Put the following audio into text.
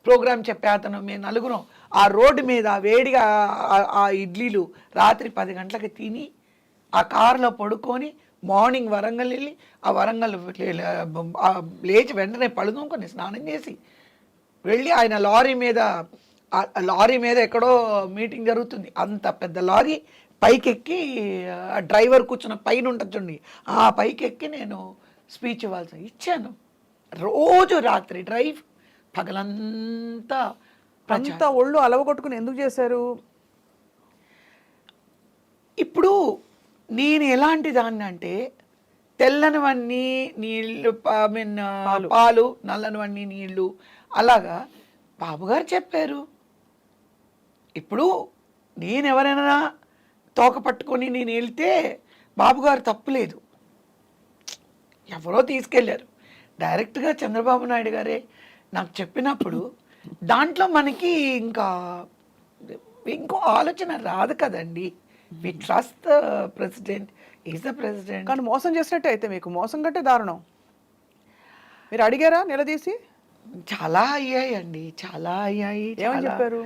Programme చెప్పే అతను, మేము నలుగురం ఆ రోడ్డు మీద వేడిగా ఆ ఇడ్లీలు రాత్రి 10 గంటలకి తిని ఆ కారులో పడుకొని మార్నింగ్ వరంగల్ వెళ్ళి ఆ వరంగల్ లేచి వెంటనే పడుకొని స్నానం చేసి వెళ్ళి ఆయన లారీ మీద ఎక్కడో మీటింగ్ జరుగుతుంది, అంత పెద్ద లారీ పైకెక్కి డ్రైవర్ కూర్చున్న పైన ఉంటుంది చూడండి, ఆ పైకెక్కి నేను స్పీచ్ ఇచ్చాను. రోజు రాత్రి డ్రైవ్, పగలంతా అంత ఒళ్ళు అలవగొట్టుకుని ఎందుకు చేశారు? ఇప్పుడు నేను ఎలాంటి దాన్ని అంటే, తెల్లనివన్నీ నీళ్ళు, పాలు, నల్లనివన్నీ నీళ్ళు, అలాగా బాబుగారు చెప్పారు. ఇప్పుడు నేను ఎవరైనా తోక పట్టుకొని నేను వెళ్తే బాబుగారు తప్పులేదు, ఎవరో తీసుకెళ్ళారు. డైరెక్ట్గా చంద్రబాబు నాయుడు గారే నాకు చెప్పినప్పుడు దాంట్లో మనకి ఇంకో ఆలోచన రాదు కదండి. We trust the president, is the president. కానీ మోసం చేసినట్టే అయితే, మీకు మోసం కంటే దారుణం. మీరు అడిగారా నిలదీసి? చాలా అయ్యాయి అండి, చాలా అయ్యాయి. ఏమని చెప్పారు?